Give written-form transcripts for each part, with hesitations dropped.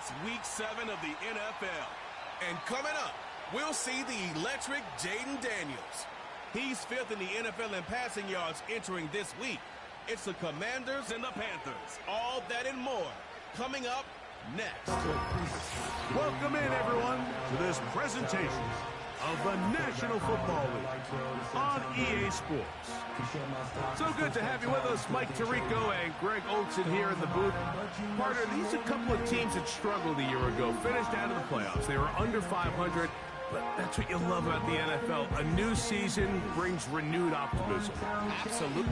It's Week 7 of the NFL. And coming up, we'll see the electric Jaden Daniels. He's 5th in the NFL in passing yards entering this week. It's the Commanders and the Panthers. All that and more coming up next. Welcome in, everyone, to this presentation of the National Football League on EA Sports. So good to have you with us, Mike Tirico and Greg Olson here in the booth. Partner, these are a couple of teams that struggled a year ago, finished out of the playoffs. They were under 500, but that's what you love about the NFL. A new season brings renewed optimism. Absolutely.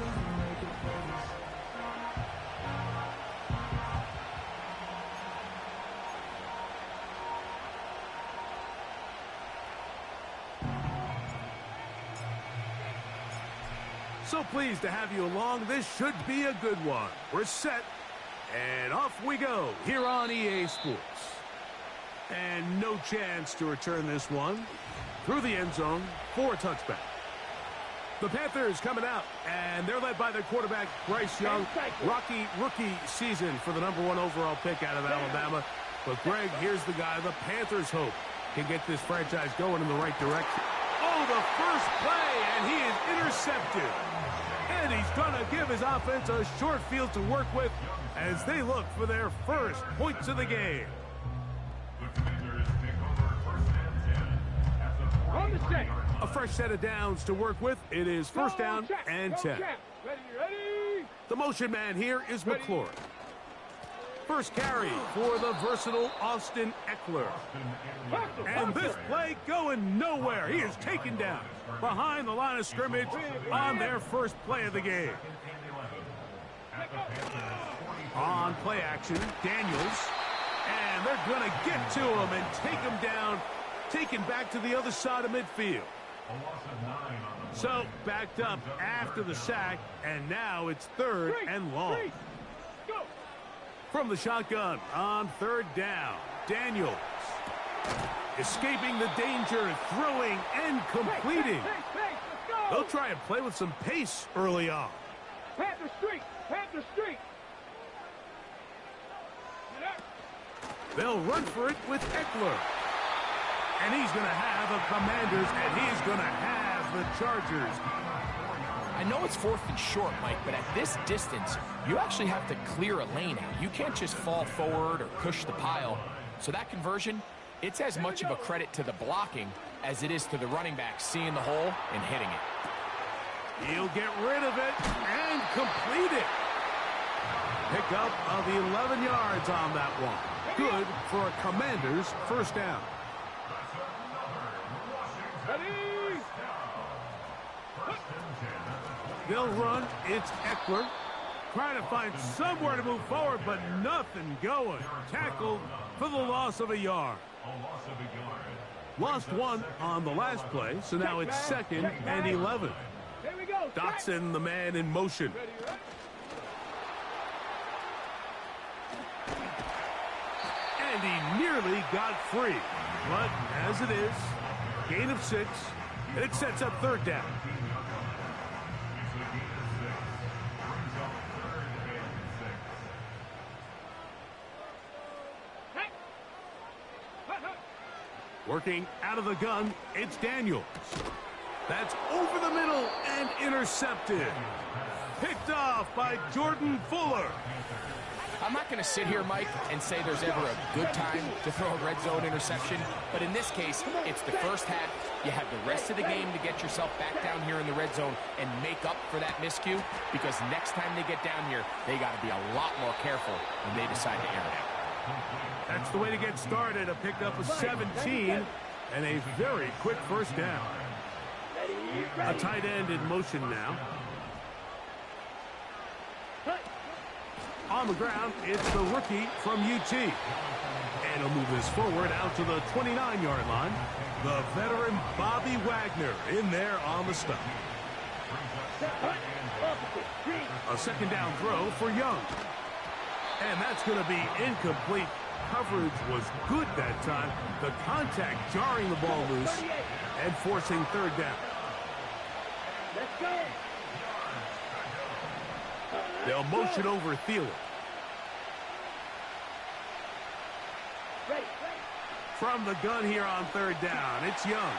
So pleased to have you along. This should be a good one. We're set, and off we go here on EA Sports. And no chance to return this one through the end zone for a touchback. The Panthers coming out, and they're led by their quarterback, Bryce Young. Rocky rookie season for the #1 overall pick out of Alabama. But, Greg, here's the guy the Panthers hope can get this franchise going in the right direction. Oh, the first play, and he is intercepted. And he's going to give his offense a short field to work with as they look for their first points of the game. A fresh set of downs to work with. It is first down and 10. The motion man here is McLaurin. First carry for the versatile Austin Eckler. And this play going nowhere. He is taken down behind the line of scrimmage on their first play of the game. On play action, Daniels. And they're going to get to him and take him down, taken back to the other side of midfield. So backed up after the sack, and now it's 3rd and long. From the shotgun on 3rd down, Daniels escaping the danger, throwing and completing. They'll try and play with some pace early on. Panther Street! Panther Street! They'll run for it with Eckler. And he's going to have the Commanders, and he's going to have the Chargers. I know it's 4th and short, Mike, but at this distance, you actually have to clear a lane out. You can't just fall forward or push the pile. So that conversion, it's as much of a credit to the blocking as it is to the running back seeing the hole and hitting it. He'll get rid of it and complete it. Pickup of 11 yards on that one. Good for a Commanders first down. They'll run. It's Eckler. Trying to find somewhere to move forward, but nothing going. Tackled for the loss of a yard. Lost one on the last play, so now it's 2nd and 11. Dotson, the man in motion. And he nearly got free. But as it is, gain of 6, and it sets up 3rd down. Working out of the gun, it's Daniels. That's over the middle and intercepted. Picked off by Jordan Fuller. I'm not going to sit here, Mike, and say there's ever a good time to throw a red zone interception, but in this case, it's the first half. You have the rest of the game to get yourself back down here in the red zone and make up for that miscue, because next time they get down here, they got to be a lot more careful when they decide to air it out. That's the way to get started. A pickup of 17 and a very quick first down. A tight end in motion now. On the ground, it's the rookie from UT. And he'll move this forward out to the 29-yard line. The veteran Bobby Wagner in there on the stop. A 2nd down throw for Young. And that's going to be incomplete. Coverage was good that time. The contact jarring the ball loose and forcing 3rd down. Let's go! They'll motion over Thielen. From the gun here on third down, it's Young.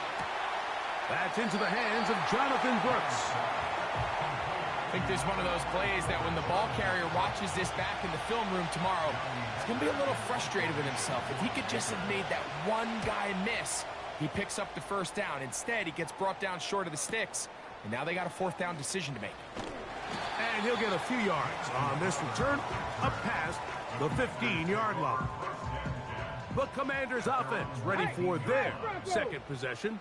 That's into the hands of Jonathan Brooks. I think there's one of those plays that when the ball carrier watches this back in the film room tomorrow, he's going to be a little frustrated with himself. If he could just have made that one guy miss, he picks up the first down. Instead, he gets brought down short of the sticks, and now they got a fourth down decision to make. And he'll get a few yards on this return up past the 15-yard line. The Commanders' offense ready for their second possession.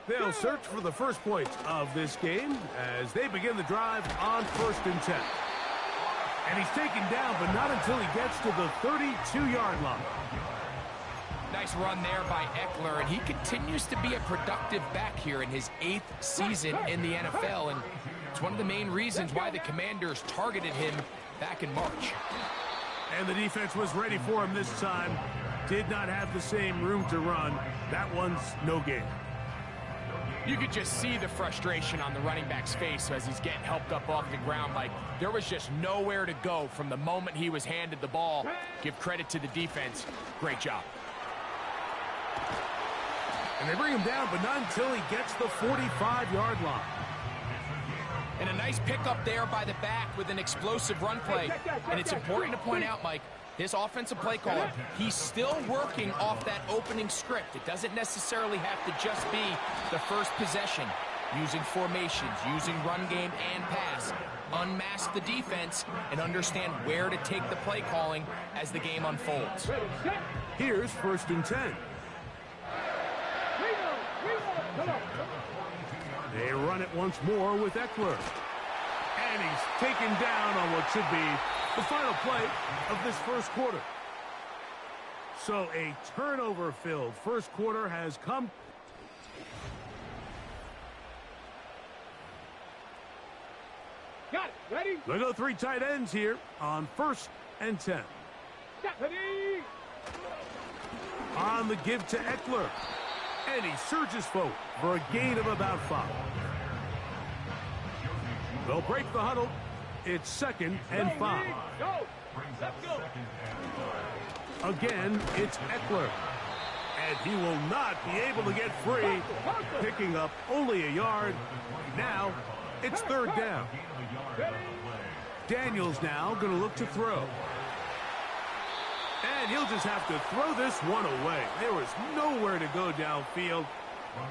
They'll search for the first points of this game as they begin the drive on 1st and 10. And he's taken down, but not until he gets to the 32-yard line. Nice run there by Eckler, and he continues to be a productive back here in his 8th season in the NFL, and it's one of the main reasons why the Commanders targeted him back in March. And the defense was ready for him this time. Did not have the same room to run. That one's no gain. You could just see the frustration on the running back's face as he's getting helped up off the ground. Like, there was just nowhere to go from the moment he was handed the ball. Give credit to the defense. Great job. And they bring him down, but not until he gets the 45-yard line. And a nice pickup there by the back with an explosive run play. And it's important to point out, Mike, this offensive play caller, he's still working off that opening script. It doesn't necessarily have to just be the first possession. Using formations, using run game and pass. Unmask the defense and understand where to take the play calling as the game unfolds. Here's 1st and 10. They run it once more with Eckler. And he's taken down on what should be the final play of this first quarter. So a turnover-filled first quarter has come. Got it. Ready? They'll go 3 tight ends here on 1st and 10. Ready? On the give to Eckler. And he surges forward for a gain of about 5. They'll break the huddle. It's 2nd and 5. Go. Let's go. Again, it's Eckler. And he will not be able to get free, picking up only a yard. Now, it's 3rd down. Daniels now going to look to throw. And he'll just have to throw this one away. There was nowhere to go downfield.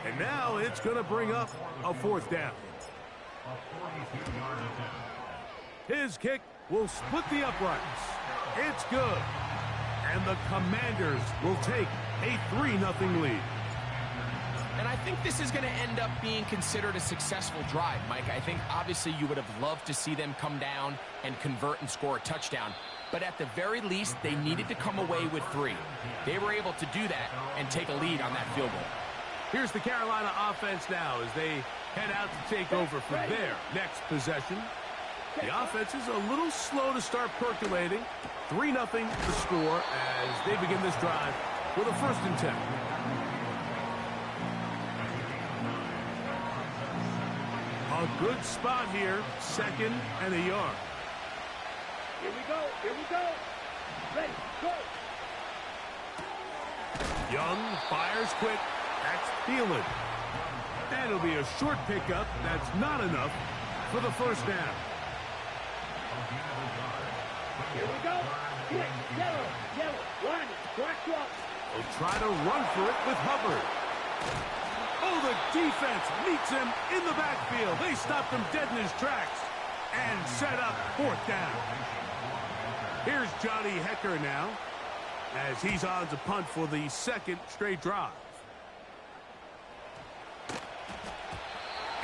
And now it's going to bring up a 4th down. His kick will split the uprights. It's good. And the Commanders will take a 3-0 lead. And I think this is going to end up being considered a successful drive, Mike. I think obviously you would have loved to see them come down and convert and score a touchdown. But at the very least, they needed to come away with 3. They were able to do that and take a lead on that field goal. Here's the Carolina offense now as they head out to take over for their next possession. The offense is a little slow to start percolating. 3-0 the score as they begin this drive with a 1st and 10. A good spot here, 2nd and a yard. Here we go. Here we go. Ready. Go. Young fires quick. That's Thielen. And it'll be a short pickup. That's not enough for the 1st down. Here we go. Yellow. Line it. Crack up. They'll try to run for it with Hubbard. Oh, the defense meets him in the backfield. They stopped him dead in his tracks and set up 4th down. Here's Johnny Hecker now as he's on to punt for the 2nd straight drive.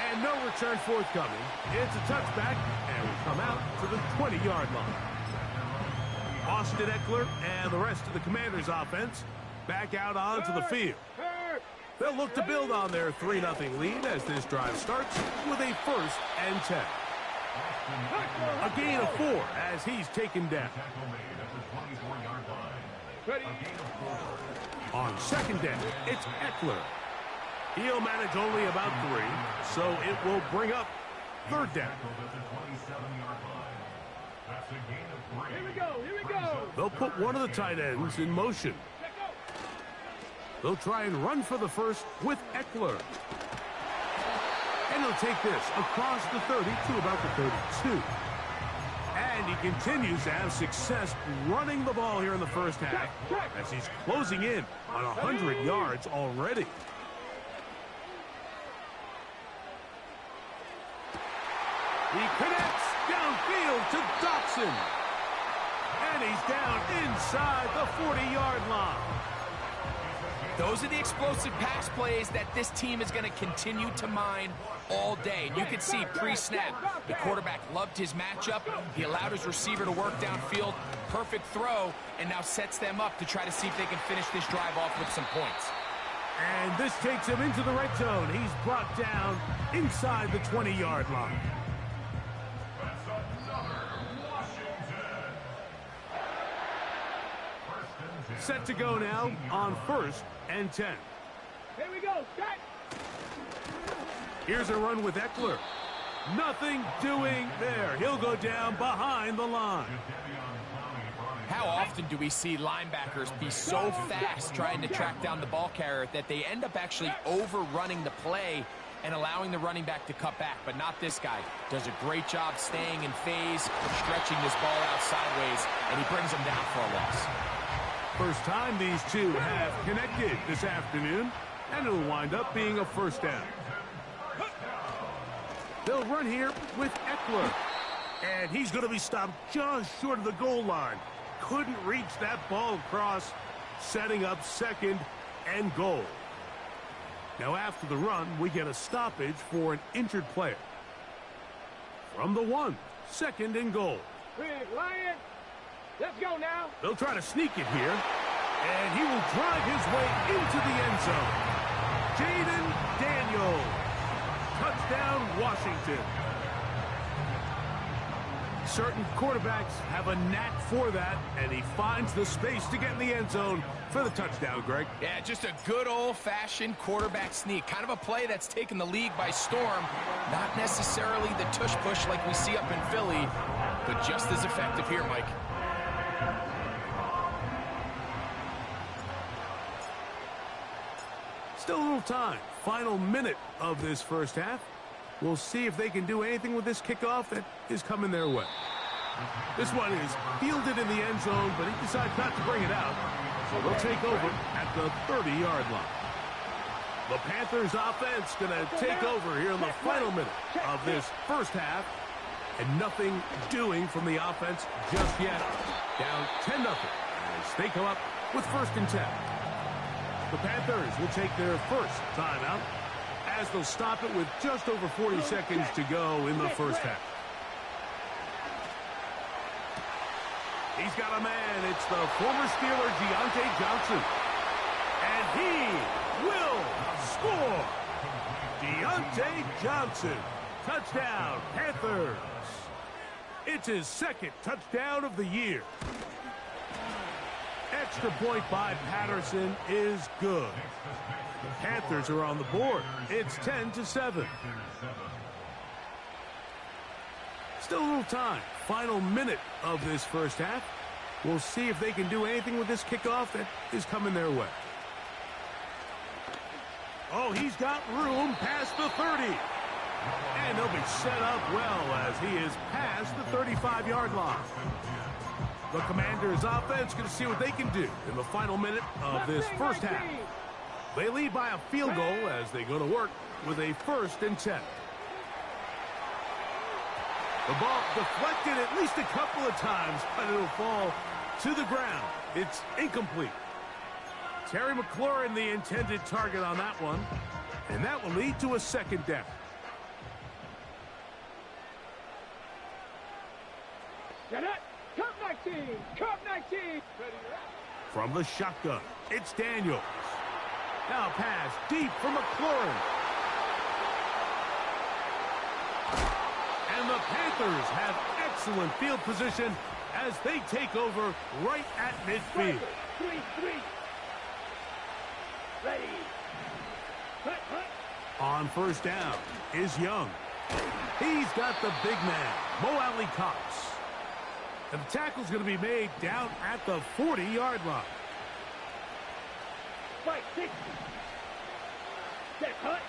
And no return forthcoming. It's a touchback, and we come out to the 20-yard line. Austin Eckler and the rest of the Commanders' offense back out onto the field. They'll look to build on their 3-0 lead as this drive starts with a 1st and 10. A gain of 4 as he's taken down. On 2nd down, it's Eckler. He'll manage only about 3, so it will bring up 3rd down. Here we go. They'll put one of the tight ends in motion. They'll try and run for the first with Eckler. And he'll take this across the 30 to about the 32. And he continues to have success running the ball here in the first half as he's closing in on 100 yards already. He connects downfield to Dotson. And he's down inside the 40-yard line. Those are the explosive pass plays that this team is going to continue to mine all day. And you can see pre-snap, the quarterback loved his matchup. He allowed his receiver to work downfield. Perfect throw, and now sets them up to try to see if they can finish this drive off with some points. And this takes him into the red zone. He's brought down inside the 20-yard line. Set to go now on 1st and 10. Here we go. Set. Here's a run with Eckler. Nothing doing there. He'll go down behind the line. How often do we see linebackers be so fast trying to track down the ball carrier that they end up actually overrunning the play and allowing the running back to cut back? But not this guy. Does a great job staying in phase, stretching this ball out sideways, and he brings him down for a loss. First time these two have connected this afternoon, and it'll wind up being a first down. They'll run here with Eckler, and he's going to be stopped just short of the goal line. Couldn't reach that ball across, setting up 2nd and goal. Now after the run, we get a stoppage for an injured player. From the 1, 2nd and goal. Big Lion. Let's go now. They'll try to sneak it here, and he will drive his way into the end zone. Jaden Daniels. Touchdown, Washington. Certain quarterbacks have a knack for that, and he finds the space to get in the end zone for the touchdown, Greg. Yeah, just a good old-fashioned quarterback sneak. Kind of a play that's taken the league by storm. Not necessarily the tush-push like we see up in Philly, but just as effective here, Mike. Still a little time. Final minute of this first half. We'll see if they can do anything with this kickoff that is coming their way. This one is fielded in the end zone, but he decides not to bring it out. So they'll take over at the 30-yard line. The Panthers offense going to take over here in the final minute of this first half. And nothing doing from the offense just yet. Down 10-0 as they come up with 1st and 10. The Panthers will take their first timeout as they'll stop it with just over 40 seconds to go in the first half. He's got a man. It's the former Steeler, Deontay Johnson. And he will score. Deontay Johnson. Touchdown, Panthers. It's his 2nd touchdown of the year. Extra point by Patterson is good. The Panthers are on the board. It's 10-7. Still a little time. Final minute of this first half. We'll see if they can do anything with this kickoff that is coming their way. Oh, he's got room past the 30. And he'll be set up well as he is past the 35-yard line. The Commanders' offense going to see what they can do in the final minute of this first half. They lead by a field goal as they go to work with a 1st and 10. The ball deflected at least a couple of times, but it'll fall to the ground. It's incomplete. Terry McLaurin, the intended target on that one, and that will lead to a 2nd down. Cup 19. Cup 19. From the shotgun, it's Daniels. Now pass deep for McLaurin. And the Panthers have excellent field position as they take over right at midfield. 3-3. Ready. Hut. On 1st down is Young. He's got the big man, Mo Alley Cox. And the tackle's going to be made down at the 40-yard line. Fight, 60. Set, cut.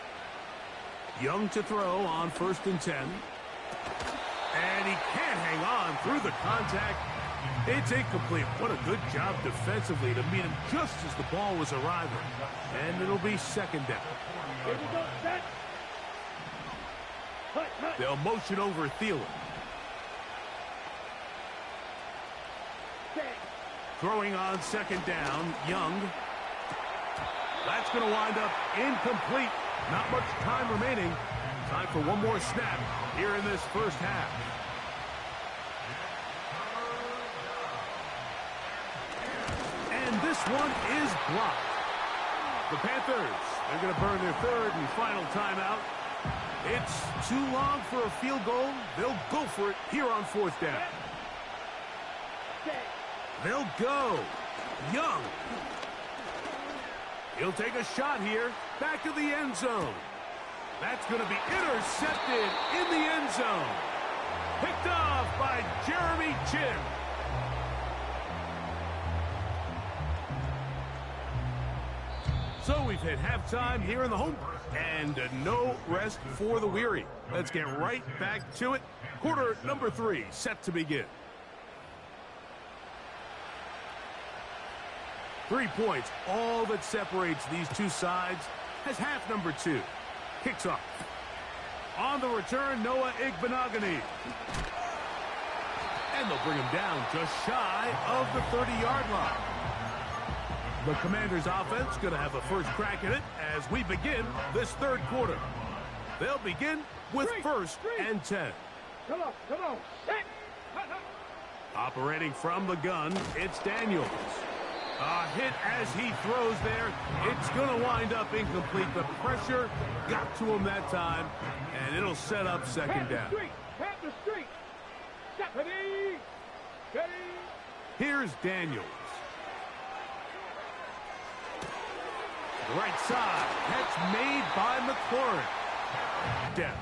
Young to throw on 1st and 10. And he can't hang on through the contact. It's incomplete. What a good job defensively to meet him just as the ball was arriving. And it'll be 2nd down. Here we go, set. Cut, cut. They'll motion over Thielen. Set. Throwing on 2nd down, Young. That's going to wind up incomplete. Not much time remaining. Time for one more snap here in this first half. And this one is blocked. The Panthers, they're going to burn their 3rd and final timeout. It's too long for a field goal. They'll go for it here on 4th down. They'll go. Young. He'll take a shot here. Back to the end zone. That's going to be intercepted in the end zone. Picked off by Jeremy Chin. So we've hit halftime here in the home. And no rest for the weary. Let's get right back to it. Quarter number 3 set to begin. 3 points, all that separates these two sides, as half number 2 kicks off. On the return, Noah Igbenogany. And they'll bring him down just shy of the 30-yard line. The Commanders' offense going to have a first crack at it as we begin this 3rd quarter. They'll begin with 1st and 10. Come on, come on. Set. Operating from the gun, it's Daniels. A hit as he throws there. It's going to wind up incomplete. The pressure got to him that time, and it'll set up 2nd down. Panther Street. Stephanie. Ready. Here's Daniels. Right side. Catch made by McLaurin. Down.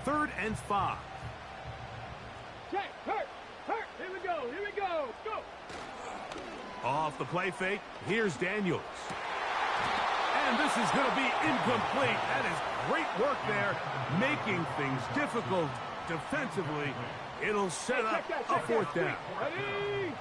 3rd and 5. Check. Hurt. Here we go. Go. Off the play fake. Here's Daniels. And this is going to be incomplete. That is great work there, making things difficult defensively. It'll set up a 4th down. Ready.